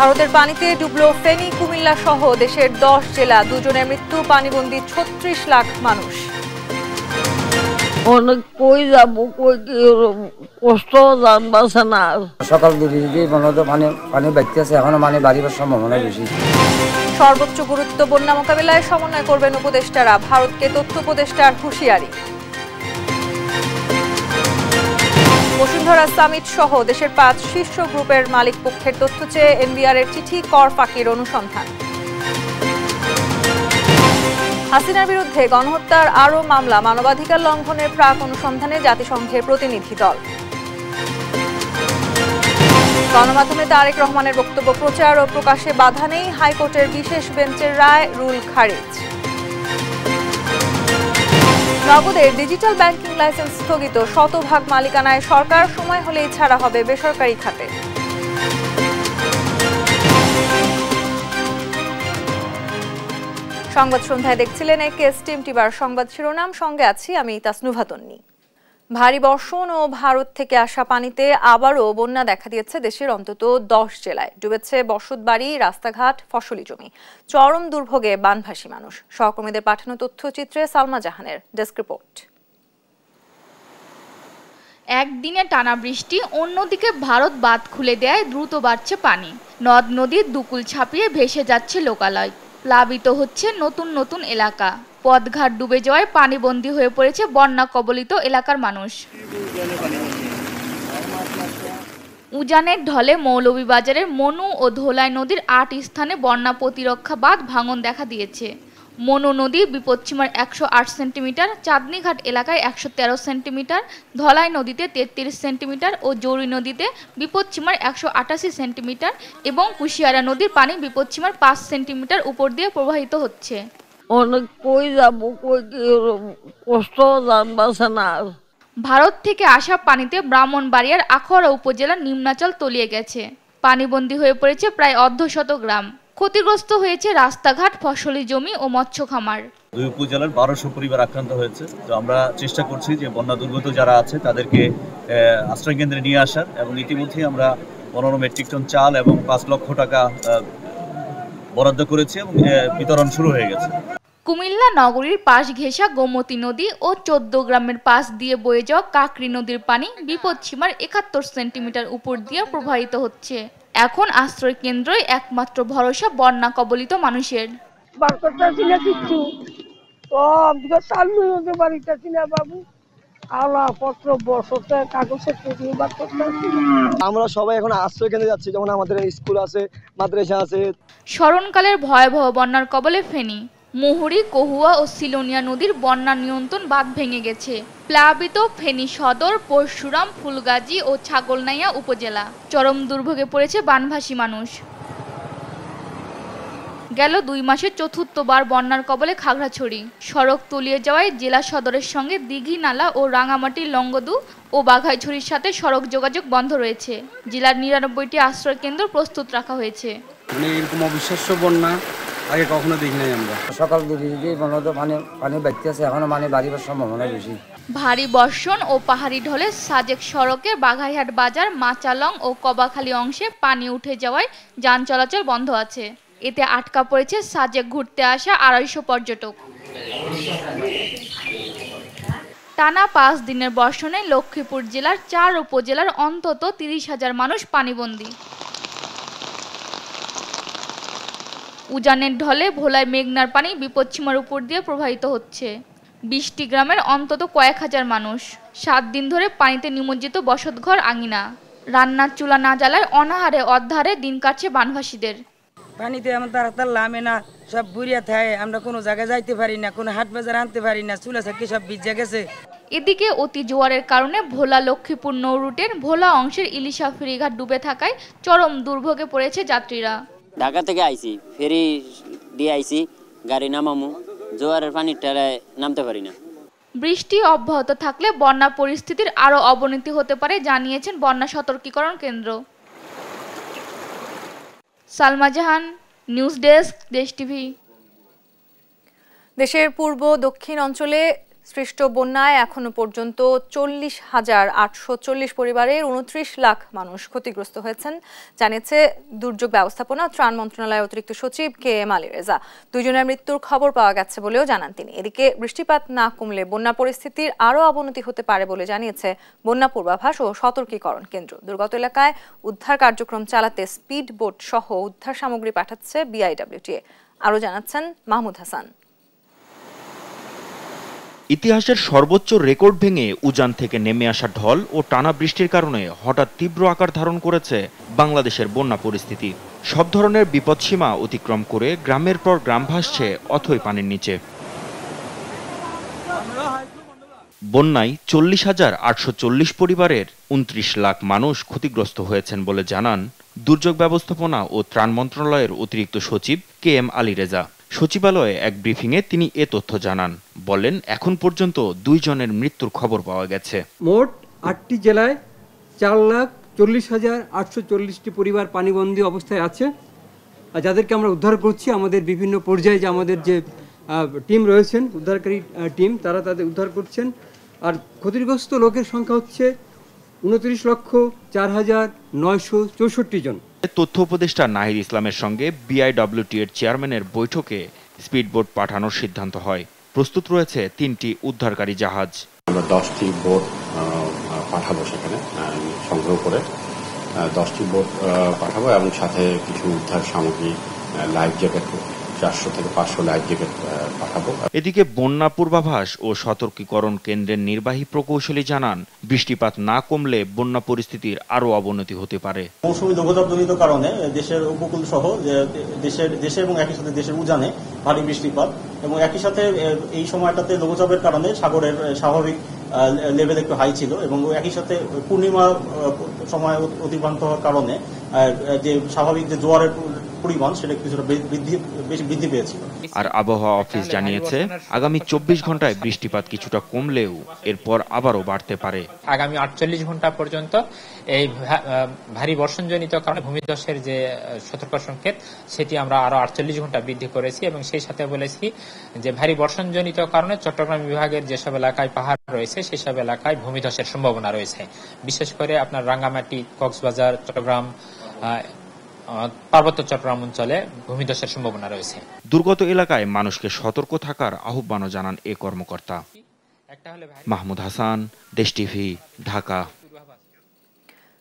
ভারতের পানিতে ডুবলো ফেনী, কুমিল্লা সহ দেশের 10 জেলা, দুজনের মৃত্যু, পানিবন্দী 36 লাখ মানুষ। অনেক কই যাবো, কই কষ্ট জানবাছে না। সকাল দিকে পানি বাড়তেছে, এখনো বাড়িবার সম্ভাবনা বেশি। সর্বোচ্চ গুরুত্ব বন্যা মোকাবিলায় সমন্বয় করবেন উপদেষ্টারা, ভারতকে তথ্য উপদেষ্টার হুঁশিয়ারি। বসুন্ধরা সামিট সহ দেশের 5 শীর্ষ গ্রুপের মালিক পক্ষের তথ্য চেয়ে এনবিআর এর চিঠি, কর ফাঁকির অনুসন্ধান। হাসিনার বিরুদ্ধে গণহত্যার আরও মামলা, মানবাধিকার লঙ্ঘনের প্রাক অনুসন্ধানে জাতিসংঘের প্রতিনিধি দল। গণমাধ্যমে তারেক রহমানের বক্তব্য প্রচার ও প্রকাশে বাধা নেই, হাইকোর্টের বিশেষ বেঞ্চের রায়, রুল খারিজ। নগদের ডিজিটাল ব্যাংকিং লাইসেন্স স্থগিত, শতভাগ মালিকানায় সরকার, সময় হলেই ছাড়া হবে বেসরকারি খাতে। সংবাদ সন্ধ্যায় দেখছিলেন একেএস টিম টিভার সংবাদ শিরোনাম, সঙ্গে আছি আমি তাসনুভা তন্নি। ভারী বর্ষণ ও ভারত থেকে আসা পানিতে আবারও বন্যা দেখা দিয়েছে দেশের অন্তত 10 জেলায়। ডুবেছে বসতবাড়ি, রাস্তাঘাট, ফসলি জমি। চরম দুর্ভোগে বানভাসী মানুষ। সহকর্মীদের পাঠানো তথ্যচিত্রে সালমা জাহানের ডেস্ক রিপোর্ট। একদিনে টানা বৃষ্টি, অন্যদিকে ভারত বাঁধ খুলে দেয়, দ্রুত বাড়ছে পানি। নদ নদীর দুকুল ছাপিয়ে ভেসে যাচ্ছে লোকালয়, প্লাবিত হচ্ছে নতুন নতুন এলাকা। পথঘাট ডুবে যাওয়ায় পানিবন্দী হয়ে পড়েছে বন্যা কবলিত এলাকার মানুষ। উজানের ঢলে মৌলভীবাজারের মনু ও ধোলাই নদীর 8 স্থানে বন্যা প্রতিরক্ষা বাঁধ ভাঙন দেখা দিয়েছে। মনু নদী বিপদসীমার 108 সেন্টিমিটার, চাঁদনীঘাট এলাকায় 113 সেন্টিমিটার, ধলাই নদীতে 33 সেন্টিমিটার ও জৌরি নদীতে বিপদসীমার 188 সেন্টিমিটার এবং কুশিয়ারা নদীর পানি বিপদসীমার 5 সেন্টিমিটার উপর দিয়ে প্রবাহিত হচ্ছে। অনেক কই যাবো, কই কষ্ট জানবাছে না। ভারত থেকে আসা পানিতে ব্রাহ্মণবাড়িয়ার আখাউড়া উপজেলার নিম্নাচল তলিয়ে গেছে। পানিবন্দী হয়ে পড়েছে প্রায় অর্ধশত গ্রাম। ক্ষতিগ্রস্ত হয়েছে রাস্তাঘাট, ফসলি জমি ও মৎস্য খামার। 2 উপজেলার 1200 পরিবার আক্রান্ত হয়েছে। তো আমরা চেষ্টা করছি যে বন্যা দুর্গত যারা আছে তাদেরকে আশ্রয় কেন্দ্রে নিয়ে আসার, এবং ইতিমধ্যে আমরা 15 মেট্রিক টন চাল এবং 5 লক্ষ টাকা বরাদ্দ করেছি এবং বিতরণ শুরু হয়ে গেছে। কুমিল্লা নগরীর পাশ ঘেঁষা গোমতী নদী ও 14 গ্রামের পাশ দিয়ে বয়ে যাওয়া কাকরি নদীর পানি বিপদসীমার 71 সেন্টিমিটার উপর দিয়ে প্রবাহিত হচ্ছে। এখন আশ্রয় কেন্দ্রই একমাত্র ভরসা বন্যা কবলিত মানুষের। আমরা সবাই এখন আশ্রয় কেন্দ্রে যাচ্ছি, যেমন আমাদের স্কুল আছে, মাদ্রাসা আছে। স্মরণকালের ভয়াবহ বন্যার কবলে ফেনী, মুহুরী, কহুয়া ও সিলোনিয়া নদীর বন্যা নিয়ন্ত্রণ বাঁধ ভেঙে গেছে। প্লাবিত ফেনী সদর, পরশুরাম, ফুলগাজী ও ছাগলনাইয়া উপজেলা। চরম দুর্ভোগে পড়েছে বানভাসী মানুষ। গেল 2 মাসে চতুর্থবার বন্যার কবলে খাগড়াছড়ি। সড়ক তলিয়ে যাওয়ায় জেলা সদরের সঙ্গে দিঘি নালা ও রাঙামাটির লংগদু ও বাঘাইছড়ির সাথে সড়ক যোগাযোগ বন্ধ রয়েছে। জেলার 99টি আশ্রয় কেন্দ্র প্রস্তুত রাখা হয়েছে। এরকম অবিশ্বাস্য বন্যা আগে কখনো দেখি নাই আমরা। সকাল দিকে পানি বাড়তেছে, এখনো বাড়িবার সম্ভাবনা বেশি। ভারী বর্ষণ ও পাহাড়ি ঢলে সাজেক সড়কের বাঘাইহাট বাজার, মাচালং ও কবাখালী অংশে পানি উঠে যাওয়ায় যান চলাচল বন্ধ আছে। এতে আটকা পড়েছে সাজেক ঘুরতে আসা 250 পর্যটক। টানা 5 দিনের বর্ষণে লক্ষ্মীপুর জেলার 4 উপজেলার অন্তত 30,000 মানুষ পানিবন্দী। উজানের ঢলে ভোলায় মেঘনার পানি বিপদসীমার উপর দিয়ে প্রবাহিত হচ্ছে। 20টি গ্রামের অন্তত কয়েক হাজার মানুষ। 7 দিন ধরে পানিতে নিমজ্জিত বসতঘর, আঙিনা। রান্নার চুলা না জ্বালায় অনাহারে অধ্যারে দিন কাটছে বানভাসীদের। পানিতে আমরা লামে না, সব বুড়িয়া থাকে, আমরা কোনো জায়গায় যাইতে পারি না, কোনো হাট বাজার আনতে পারি না, চুলা চাকি সব ভিজে গেছে। এদিকে অতি জোয়ারের কারণে ভোলা লক্ষ্মীপুর নৌ রুটের ভোলা অংশের ইলিশা ফেরিঘাট ডুবে থাকায় চরম দুর্ভোগে পড়েছে যাত্রীরা। ঢাকা থেকে আইছি, ফেরি দিয়ে আইছি, গাড়ি নামামু, জোয়ারের পানির টেরায় নামতে পারি না। বৃষ্টি অব্যাহত থাকলে বন্যা পরিস্থিতির আরও অবনতি হতে পারে জানিয়েছেন বন্যা সতর্কীকরণ কেন্দ্র। সালমা জাহান, নিউজ ডেস্ক, দেশ টিভি। দেশের পূর্ব দক্ষিণ অঞ্চলে সৃষ্ট বন্যায় এখনো পর্যন্ত 40,840 পরিবারের 29 লাখ মানুষ ক্ষতিগ্রস্ত হয়েছেন জানিয়েছে দুর্যোগ ব্যবস্থাপনা ও ত্রাণ মন্ত্রণালয়ের অতিরিক্ত সচিব KM আলী রেজা। দুইজনের মৃত্যুর খবর পাওয়া গেছে বলেও জানান তিনি। এদিকে বৃষ্টিপাত না কমলে বন্যা পরিস্থিতির আরও অবনতি হতে পারে বলে জানিয়েছে বন্যা পূর্বাভাস ও সতর্কীকরণ কেন্দ্র। দুর্গত এলাকায় উদ্ধার কার্যক্রম চালাতে স্পিড বোট সহ উদ্ধার সামগ্রী পাঠাচ্ছে BIWTA। আরও জানাচ্ছেন মাহমুদ হাসান। ইতিহাসের সর্বোচ্চ রেকর্ড ভেঙে উজান থেকে নেমে আসা ঢল ও টানা বৃষ্টির কারণে হঠাৎ তীব্র আকার ধারণ করেছে বাংলাদেশের বন্যা পরিস্থিতি। সব ধরনের বিপদসীমা অতিক্রম করে গ্রামের পর গ্রাম ভাসছে অথই পানির নিচে। বন্যায় 40,840 পরিবারের 29 লাখ মানুষ ক্ষতিগ্রস্ত হয়েছেন বলে জানান দুর্যোগ ব্যবস্থাপনা ও ত্রাণ মন্ত্রণালয়ের অতিরিক্ত সচিব KM আলী রেজা। সচিবালয়ে এক ব্রিফিংয়ে তিনি এ তথ্য জানান। বলেন, এখন পর্যন্ত 2 জনের মৃত্যুর খবর পাওয়া গেছে। মোট 8টি জেলায় 4,40,840টি পরিবার পানিবন্দী অবস্থায় আছে, যাদেরকে আমরা উদ্ধার করছি। আমাদের বিভিন্ন পর্যায়ে যে আমাদের যে টিম রয়েছেন, উদ্ধারকারী টিম, তারা তাদের উদ্ধার করছেন। আর ক্ষতিগ্রস্ত লোকের সংখ্যা হচ্ছে 29,04,964 জন। তথ্য উপদেষ্টা নাহিদ ইসলামের সঙ্গে BIWTA চেয়ারম্যানের বৈঠকে স্পিডবোট পাঠানোর সিদ্ধান্ত হয়। প্রস্তুত রয়েছে 3টি উদ্ধারকারী জাহাজ। আমরা 10টি বোট পাঠাবো, সেখানে সংগ্রহ করে 10টি বোট পাঠাবো এবং সাথে কিছু উদ্ধার সামগ্রী, লাইফ জ্যাকেট 400 থেকে 500 লাইফ জ্যাকেট পাঠাবো। এদিকে বন্যা পূর্বাভাস ও সতর্কীকরণ কেন্দ্রের নির্বাহী প্রকৌশলী জানান, বৃষ্টিপাত না কমলে বন্যা পরিস্থিতির আরও অবনতি হতে পারে। মৌসুমী লঘুচাপজনিত কারণে দেশের উপকূল সহ দেশে এবং একই সাথে দেশের উজানে ভারী বৃষ্টিপাত এবং একই সাথে এই সময়টাতে লঘুচাপের কারণে সাগরের স্বাভাবিক লেভেল একটু হাই ছিল এবং একই সাথে পূর্ণিমা সময় অতিক্রান্ত হওয়ার কারণে যে স্বাভাবিক যে জোয়ারের পরিমাণ সেটা কিছুটা বৃদ্ধি পেয়েছিল। আর আবহাওয়া অফিস জানিয়েছে, আগামী 24 ঘন্টায় বৃষ্টিপাত কিছুটা কমলেও এরপর আবারও বাড়তে পারে। আগামী 48 ঘন্টা পর্যন্ত এই ভারী বর্ষণজনিত কারণে ভূমিধসের যে সতর্ক সংকেত, সেটি আমরা আরো 48 ঘন্টা বৃদ্ধি করেছি এবং সেই সাথে বলেছি যে ভারী বর্ষণজনিত কারণে চট্টগ্রাম বিভাগের যেসব এলাকায় পাহাড় রয়েছে সেসব এলাকায় ভূমিধসের সম্ভাবনা রয়েছে। বিশেষ করে আপনার রাঙ্গামাটি, কক্সবাজার, চট্টগ্রাম, পার্বত্য চট্টগ্রাম অঞ্চলে ভূমিধসের সম্ভাবনা রয়েছে। দুর্গত এলাকায় মানুষকে সতর্ক থাকার আহ্বানও জানান এ কর্মকর্তা। মাহমুদ হাসান, দেশ টিভি, ঢাকা।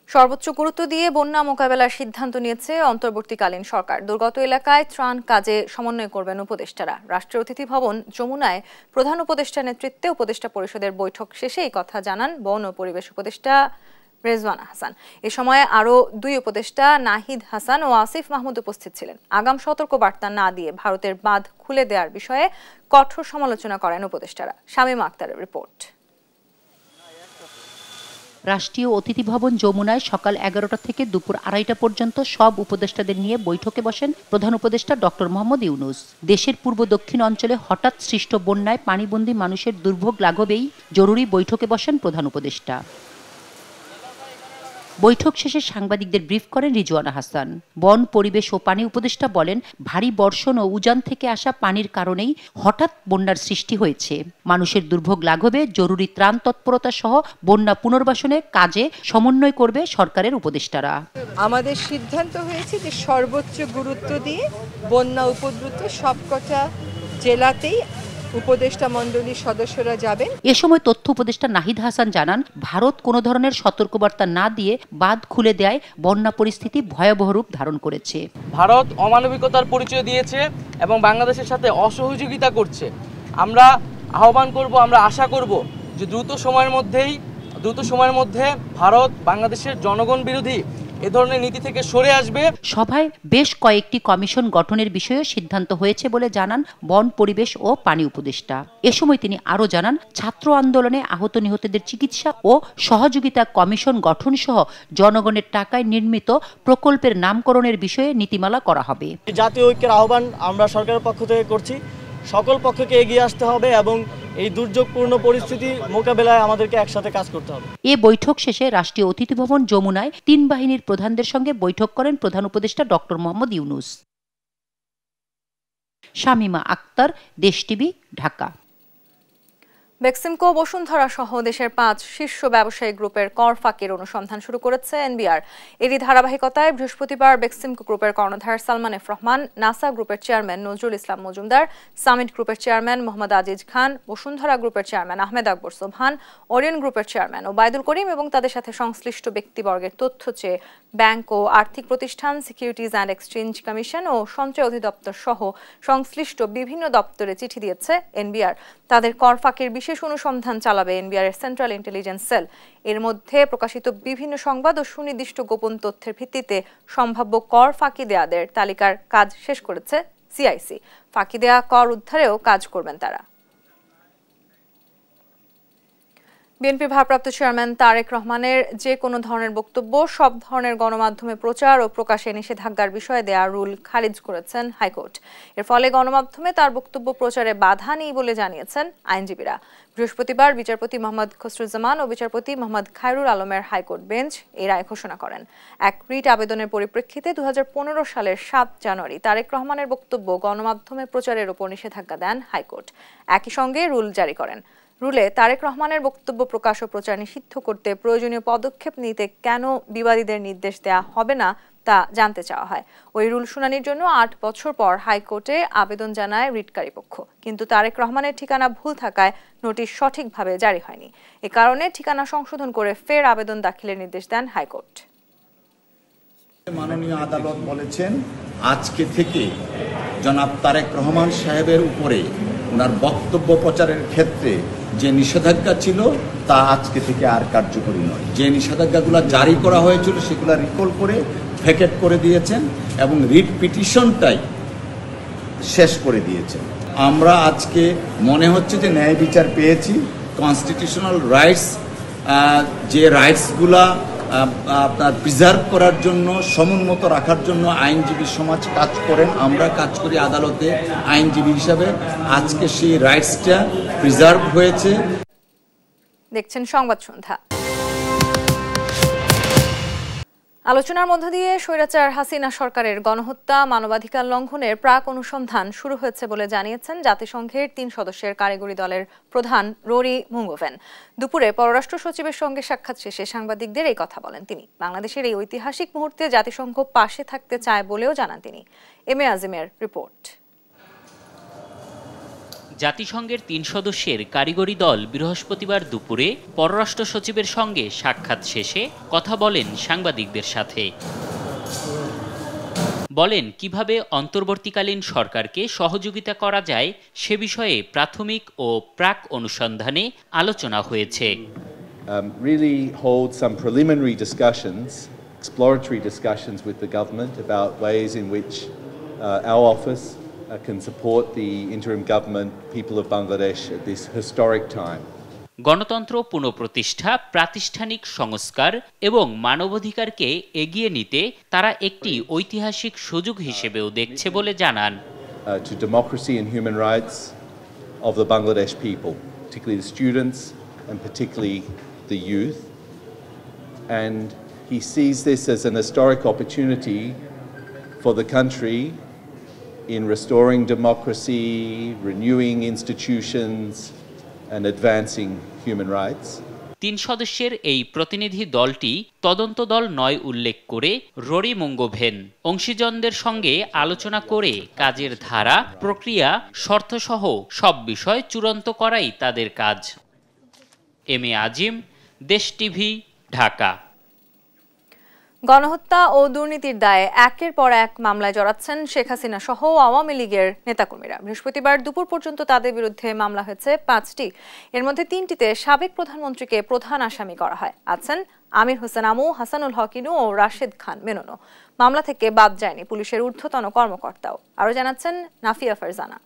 সর্বোচ্চ গুরুত্ব দিয়ে বন্যা মোকাবেলার সিদ্ধান্ত নিয়েছে অন্তর্বর্তীকালীন সরকার। দুর্গত এলাকায় ত্রাণ কাজে সমন্বয় করবেন উপদেষ্টারা। রাষ্ট্রীয় অতিথি ভবন যমুনায় প্রধান উপদেষ্টার নেতৃত্বে উপদেষ্টা পরিষদের বৈঠক শেষে এই কথা জানান বন ও পরিবেশ উপদেষ্টা রেজওয়ানা হাসান। এ সময় আরও 2 উপদেষ্টা নাহিদ হাসান ও আসিফ মাহমুদ উপস্থিত ছিলেন। আগাম সতর্কবার্তা না দিয়ে ভারতের বাঁধ খুলে দেওয়ার বিষয়ে কঠোর সমালোচনা করেন উপদেষ্টারা। শামীমা আক্তারের রিপোর্ট। রাষ্ট্রীয় অতিথি ভবন যমুনায় সকাল 11টা থেকে দুপুর 2:30 পর্যন্ত সব উপদেষ্টাদের নিয়ে বৈঠকে বসেন প্রধান উপদেষ্টা ডক্টর মোহাম্মদ ইউনূস। দেশের পূর্ব দক্ষিণ অঞ্চলে হঠাৎ সৃষ্ট বন্যায় পানিবন্দী মানুষের দুর্ভোগ লাঘবেই জরুরি বৈঠকে বসেন প্রধান উপদেষ্টা। বৈঠক শেষে সাংবাদিকদের ব্রিফ করেন রিজওয়ানা হাসান। বন, পরিবেশ ও পানি উপদেষ্টা বলেন, ভারী বর্ষণ ও উজান থেকে আসা পানির কারণেই হঠাৎ বন্যার সৃষ্টি হয়েছে। মানুষের দুর্ভোগ লাঘবে জরুরি ত্রাণ তৎপরতা সহ বন্যা পুনর্বাসনে কাজে সমন্বয় করবে সরকারের উপদেষ্টারা। আমাদের সিদ্ধান্ত হয়েছে যে সর্বোচ্চ গুরুত্ব দিয়ে বন্যা উপদ্রুত সবকটা জেলাতেই উপদেষ্টা মণ্ডলীর সদস্যরা যাবেন। এ সময় তথ্য উপদেষ্টা নাহিদ হাসান জানান, ভারত কোনো ধরনের সতর্কবার্তা না দিয়ে বাঁধ খুলে দেয় বন্যা পরিস্থিতি ভয়াবহ রূপ ধারণ করেছে। ভারত অমানবিকতার পরিচয় দিয়েছে এবং বাংলাদেশের সাথে অসহযোগিতা করছে। আমরা আহ্বান করব, আমরা আশা করব যে দ্রুত সময়ের মধ্যে ভারত বাংলাদেশের জনগণ বিরোধী এ ধরনের নীতি থেকে সরে আসবে। সভায় বেশ কয়েকটি কমিশন গঠনের বিষয়ে সিদ্ধান্ত হয়েছে বলে জানান বন, পরিবেশ ও পানি উপদেষ্টা। এ সময় তিনি আরও জানান, ছাত্র আন্দোলনে আহত নিহতদের চিকিৎসা ও সহযোগিতা কমিশন গঠন সহ জনগণের টাকায় নির্মিত প্রকল্পের নামকরণের বিষয়ে নীতিমালা করা হবে। জাতীয় ঐক্যের আহ্বান আমরা সরকারের পক্ষ থেকে করছি। সকল পক্ষকে এগিয়ে আসতে হবে এবং এই দুর্যোগপূর্ণ পরিস্থিতি মোকাবেলায় আমাদেরকে একসাথে কাজ করতে হবে। এ বৈঠক শেষে রাষ্ট্রীয় অতিথি ভবন যমুনায় 3 বাহিনীর প্রধানদের সঙ্গে বৈঠক করেন প্রধান উপদেষ্টা ডক্টর মোহাম্মদ ইউনূস। শামীমা আক্তার, দেশ টিভি, ঢাকা। বেক্সিমকো বসুন্ধরা সহ দেশের 5 শীর্ষ ব্যবসায়িক গ্রুপের কর ফাঁকির অনুসন্ধান শুরু করেছে এনবিআর। এরই ধারাবাহিকতায় বৃহস্পতিবার বেক্সিমকো গ্রুপের কর্ণধার সালমান এফ রহমান, নাসা গ্রুপের চেয়ারম্যান নজরুল ইসলাম মজুমদার, সামিট গ্রুপের চেয়ারম্যান মোহাম্মদ আজিজ খান, বসুন্ধরা গ্রুপের চেয়ারম্যান আহমেদ আকবর সোবহান, ওরিয়ন গ্রুপের চেয়ারম্যান ওবায়দুল করিম এবং তাদের সাথে সংশ্লিষ্ট ব্যক্তিবর্গের তথ্য চেয়ে ব্যাংক ও আর্থিক প্রতিষ্ঠান, সিকিউরিটিজ অ্যান্ড এক্সচেঞ্জ কমিশন ও সঞ্চয় অধিদপ্তর সহ সংশ্লিষ্ট বিভিন্ন দপ্তরে চিঠি দিয়েছে এনবিআর। তাদের কর ফাঁকির বিশেষ অনুসন্ধান চালাবে এনবিআর এর সেন্ট্রাল ইন্টেলিজেন্স সেল। এর মধ্যে প্রকাশিত বিভিন্ন সংবাদ ও সুনির্দিষ্ট গোপন তথ্যের ভিত্তিতে সম্ভাব্য কর ফাঁকি দেয়াদের তালিকার কাজ শেষ করেছে সিআইসি। ফাঁকি দেয়া কর উদ্ধারেও কাজ করবেন তারা। বিএনপি ভারপ্রাপ্ত চেয়ারম্যান তারেক রহমানের যে কোনো ধরনের বক্তব্য সব ধরনের গণমাধ্যমে প্রচার ও প্রকাশে নিষেধাজ্ঞার বিষয়ে দেয়া রুল খারিজ করেছেন হাইকোর্ট। এর ফলে গণমাধ্যমে তার বক্তব্য প্রচারে বাধা নেই বলে জানিয়েছেন আইনজীবীরা। বৃহস্পতিবার বিচারপতি মোহাম্মদ খসরুজ্জামান ও বিচারপতি মোহাম্মদ খায়রুল আলমের হাইকোর্ট বেঞ্চ এই রায় ঘোষণা করেন। এক রিট আবেদনের পরিপ্রেক্ষিতে 2015 সালের 7 জানুয়ারি তারেক রহমানের বক্তব্য গণমাধ্যমে প্রচারের উপর নিষেধাজ্ঞা দেন হাইকোর্ট। একই সঙ্গে রুল জারি করেন। রুলে তারেক রহমানের বক্তব্য প্রকাশ ও প্রচার নিষিদ্ধ করতে প্রয়োজনীয় পদক্ষেপ নিতে কেন বিবাদীদের নির্দেশ দেয়া হবে না তা জানতে চাওয়া হয়। ওই রুল শুনানির জন্য 8 বছর পর হাইকোর্টে আবেদন জানায় রিটকারী পক্ষ, কিন্তু তারেক রহমানের ঠিকানা ভুল থাকায় নোটিশ সঠিকভাবে জারি হয়নি। এ কারণে ঠিকানা সংশোধন করে ফের আবেদন দাখিলের নির্দেশ দেন হাইকোর্ট। মাননীয় আদালত বলেছেন আজকে থেকে জনাব তারেক রহমান সাহেবের উপরে ওনার বক্তব্য প্রচারের ক্ষেত্রে যে নিষেধাজ্ঞা ছিল তা আজকে থেকে আর কার্যকরী নয়। যে নিষেধাজ্ঞাগুলো জারি করা হয়েছিল সেগুলো রিকল করে ভ্যাকেট করে দিয়েছেন এবং রিট পিটিশনটাই শেষ করে দিয়েছেন। আমরা আজকে মনে হচ্ছে যে ন্যায় বিচার পেয়েছি। কনস্টিটিউশনাল রাইটস, যে রাইটসগুলা আপনার প্রিজার্ভ করার জন্য, সমুন্নত রাখার জন্য আইনজীবী সমাজ কাজ করেন, আমরা কাজ করি আদালতে আইনজীবী হিসাবে। আজকে সেই রাইটসটা প্রিজার্ভ হয়েছে। দেখছেন সংবাদ সন্ধ্যা। আলোচনার মধ্য দিয়ে স্বৈরাচার হাসিনা সরকারের গণহত্যা, মানবাধিকার লঙ্ঘনের প্রাক অনুসন্ধান শুরু হয়েছে বলে জানিয়েছেন জাতিসংঘের 3 সদস্যের কারিগরি দলের প্রধান রোরি মুঙ্গোভেন। দুপুরে পররাষ্ট্র সচিবের সঙ্গে সাক্ষাৎ শেষে সাংবাদিকদের এই কথা বলেন তিনি। বাংলাদেশের এই ঐতিহাসিক মুহূর্তে জাতিসংঘ পাশে থাকতে চায় বলেও জানান তিনি। M A আজিমের report. জাতিসংঘের 3 সদস্যের কারিগরি দল বৃহস্পতিবার দুপুরে পররাষ্ট্র সচিবের সঙ্গে সাক্ষাৎ শেষে কথা বলেন সাংবাদিকদের সাথে। বলেন কিভাবে অন্তর্বর্তীকালীন সরকারকে সহযোগিতা করা যায় সে বিষয়ে প্রাথমিক ও প্রাক অনুসন্ধানে আলোচনা হয়েছে। Really hold some preliminary discussions, exploratory discussions with the government about ways in which our office can support the interim government, people of Bangladesh at this historic time. গণতন্ত্র পুনঃপ্রতিষ্ঠা, প্রাতিষ্ঠানিক সংস্কার এবং মানবাধিকারকে এগিয়ে নিতে তারা একটি ঐতিহাসিক সুযোগ হিসেবেও দেখছে বলে জানান। To democracy and human rights of the Bangladesh people, particularly the students and particularly the youth. And he sees this as an historic opportunity for the country in restoring democracy, renewing institutions, and advancing human rights. 3 সদস্যের এই প্রতিনিধি দলটি তদন্ত দল নয় উল্লেখ করে Rory মুঙ্গোভেন অংশীজনদের সঙ্গে আলোচনা করে কাজের ধারা, প্রক্রিয়া, শর্তসহ সব বিষয় চূড়ান্ত করাই তাদের কাজ। এম এ আজিম, দেশ টিভি, ঢাকা। গণহত্যা ও দুর্নীতির দায়ে একের পর এক মামলায় জড়াচ্ছেন শেখ হাসিনা সহ আওয়ামী লীগের নেতাকর্মীরা। বৃহস্পতিবার দুপুর পর্যন্ত তাদের বিরুদ্ধে মামলা হয়েছে 5টি। এর মধ্যে 3টিতে সাবেক প্রধানমন্ত্রীকে প্রধান আসামি করা হয়। আছেন আমির হোসেন আমু, হাসানুল হক ইনু ও রাশেদ খান মেননও। মামলা থেকে বাদ যায়নি পুলিশের ঊর্ধ্বতন কর্মকর্তাও। আরও জানাচ্ছেন নাফিয়া ফারজানা।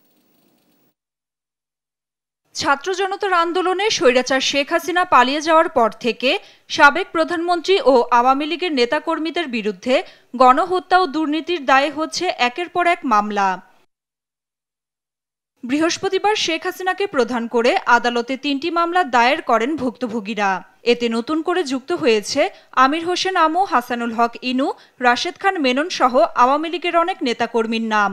ছাত্র জনতার আন্দোলনে স্বৈরাচার শেখ হাসিনা পালিয়ে যাওয়ার পর থেকে সাবেক প্রধানমন্ত্রী ও আওয়ামী লীগের নেতাকর্মীদের বিরুদ্ধে গণহত্যা ও দুর্নীতির দায়ে হচ্ছে একের পর এক মামলা। বৃহস্পতিবার শেখ হাসিনাকে প্রধান করে আদালতে 3টি মামলা দায়ের করেন ভুক্তভোগীরা। এতে নতুন করে যুক্ত হয়েছে আমির হোসেন আমু, হাসানুল হক ইনু, রাশেদ খান মেনন সহ আওয়ামী লীগের অনেক নেতাকর্মীর নাম।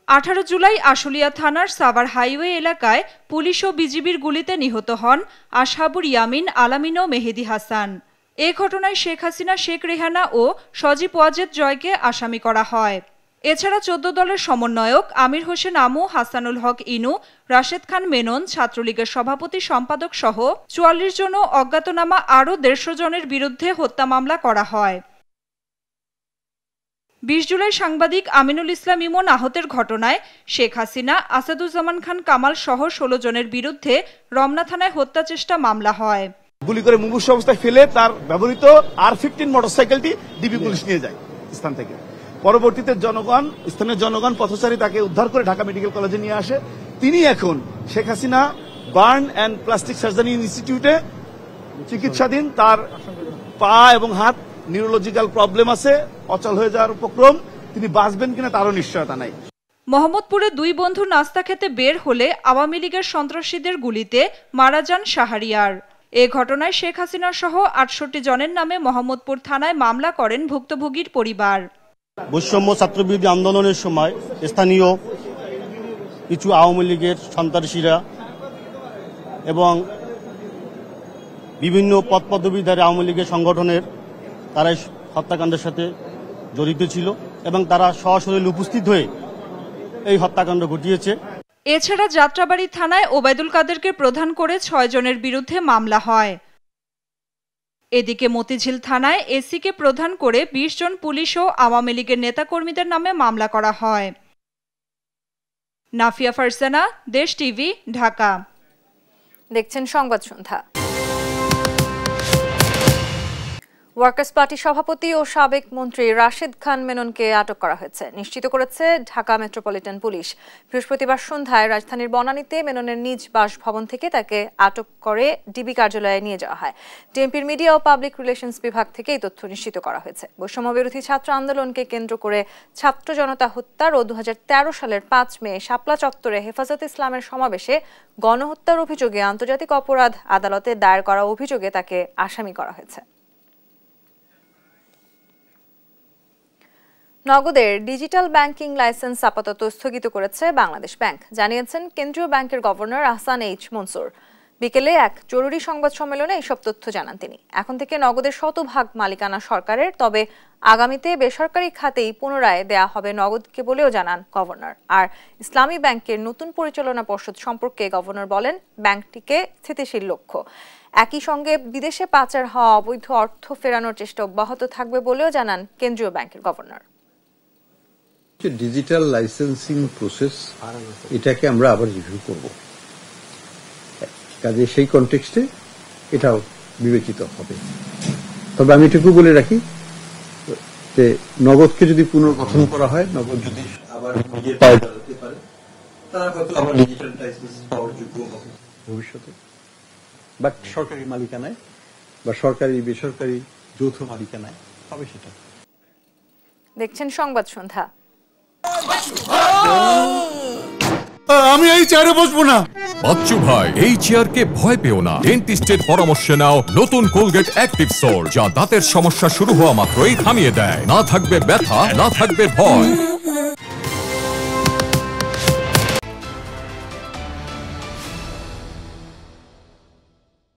18 জুলাই আশুলিয়া থানার সাভার হাইওয়ে এলাকায় পুলিশ ও বিজিবির গুলিতে নিহত হন আসহাবুর ইয়ামিন, আলামিন ও মেহেদি হাসান। এ ঘটনায় শেখ হাসিনা, শেখ রেহানা ও সজীব ওয়াজেদ জয়কে আসামি করা হয়। এছাড়া 14 দলের সমন্বয়ক আমির হোসেন আমু, হাসানুল হক ইনু, রাশেদ খান মেনন, ছাত্রলীগের সভাপতি সম্পাদক সহ 44 জন ও অজ্ঞাতনামা আরও 150 জনের বিরুদ্ধে হত্যা মামলা করা হয়। 20 জুলাই সাংবাদিক আমিনুল ইসলাম ইমন আহতের ঘটনায় শেখ হাসিনা, আসাদুজ্জামান খান কামাল সহ 16 জনের বিরুদ্ধে রমনা থানায় হত্যা চেষ্টা মামলা হয়। গুলি করে মুমূর্ষু অবস্থায় ফেলে তার ব্যবহৃত R15 মোটরসাইকেলটি ডিবি পুলিশ নিয়ে যায় স্থান থেকে। পরবর্তীতে স্থানীয় জনগণ পথচারী তাকে উদ্ধার করে ঢাকা মেডিকেল কলেজে নিয়ে আসে। তিনি এখন Sheikh Hasina burn and plastic surgery ইনস্টিটিউটে চিকিৎসাধীন। তার পা এবং হাত নিউরোলজিক্যাল প্রবলেম আছে, অচল হয়ে যাওয়ার উপক্রম। তিনি বাঁচবেন কিনা তারও নিশ্চয়তা নাই। মোহাম্মদপুরে 2 বন্ধু নাস্তা খেতে বের হলে আওয়ামী লীগের সন্ত্রাসীদের গুলিতে মারা যান শাহরিয়ার। এ ঘটনায় শেখ হাসিনা সহ 68 জনের নামে মোহাম্মদপুর থানায় মামলা করেন ভুক্তভোগীর পরিবার। বৈষম্য ছাত্রবিরোধী আন্দোলনের সময় স্থানীয় কিছু আওয়ামী লীগের সন্ত্রাসীরা এবং বিভিন্ন পদপদবীধারী আওয়ামী লীগের সংগঠনের তারা হত্যাকাণ্ডের সাথে জড়িত ছিল এবং তারা সশরীরে উপস্থিত হয়ে এই হত্যাকাণ্ড ঘটিয়েছে। এছাড়া যাত্রাবাড়ি থানায় ওবায়দুল কাদেরকে প্রধান করে 6 জনের বিরুদ্ধে মামলা হয়। এদিকে মতিঝিল থানায় এসিকে প্রধান করে 20 জন পুলিশ ও আওয়ামী লীগের নেতাকর্মীদের নামে মামলা করা হয়। নাফিয়া ফারসানা, দেশ টিভি, ঢাকা। দেখছেন সংবাদ সন্ধ্যা। ওয়ার্কার্স পার্টি সভাপতি ও সাবেক মন্ত্রী রাশেদ খান মেননকে আটক করা হয়েছে, নিশ্চিত করেছে ঢাকা মেট্রোপলিটন পুলিশ। বৃহস্পতিবার সন্ধ্যায় রাজধানীর বনানীতে মেননের নিজ বাসভবন থেকে তাকে আটক করে ডিবি কার্যালয়ে নিয়ে যাওয়া হয়। টিএমপির মিডিয়া ও পাবলিক রিলেশনস বিভাগ থেকে এই তথ্য নিশ্চিত করা হয়েছে। বৈষম্য বিরোধী ছাত্র আন্দোলনকে কেন্দ্র করে ছাত্র জনতা হত্যার ও 2013 সালের 5 মে শাপলা চত্বরে হেফাজত ইসলামের সমাবেশে গণহত্যার অভিযোগে আন্তর্জাতিক অপরাধ আদালতে দায়ের করা অভিযোগে তাকে আসামি করা হয়েছে। নগদের ডিজিটাল ব্যাংকিং লাইসেন্স আপাতত স্থগিত করেছে বাংলাদেশ ব্যাংক, জানিয়েছেন কেন্দ্রীয় ব্যাংকের গভর্নর আহসান এইচ মনসুর। বিকেলে এক জরুরি সংবাদ সম্মেলনে এইসব তথ্য জানান তিনি। এখন থেকে নগদের শতভাগ মালিকানা সরকারের, তবে আগামীতে বেসরকারি খাতেই পুনরায় দেয়া হবে নগদকে বলেও জানান গভর্নর। আর ইসলামী ব্যাংকের নতুন পরিচালনা পর্ষদ সম্পর্কে গভর্নর বলেন, ব্যাংকটিকে স্থিতিশীল লক্ষ্য। একই সঙ্গে বিদেশে পাচার হওয়া অবৈধ অর্থ ফেরানোর চেষ্টা অব্যাহত থাকবে বলেও জানান কেন্দ্রীয় ব্যাংকের গভর্নর। ডিজিটাল লাইসেন্সিং প্রসেস, এটাকে আমরা আবার রিভিউ করব, কাজে সেই কনটেক্সটে এটাও বিবেচিত হবে। তবে আমি এটুকু বলে রাখি যে নগদকে যদি পুনর্গঠন করা হয়, নগদ যদি আবার নিজের পায়ে দাঁড়াতে পারে, তারা হয়তো আবার ডিজিটাল লাইসেন্স পাওয়ার যোগ্য হবে ভবিষ্যতে, বাট সরকারি মালিকানায় বা সরকারি বেসরকারি যৌথ মালিকানায় হবে সেটা। দেখছেন সংবাদ সন্ধ্যা। আমি এই চেয়ারে বসবো না। বাচ্চু ভাই, এই চেয়ারকে ভয় পেও না। ডেন্টিস্টের পরামর্শ নাও নতুন কোলগেট অ্যাক্টিভ সোল, যা দাঁতের সমস্যা শুরু হওয়া মাত্রই থামিয়ে দেয়। না থাকবে ব্যথা, না থাকবে ভয়।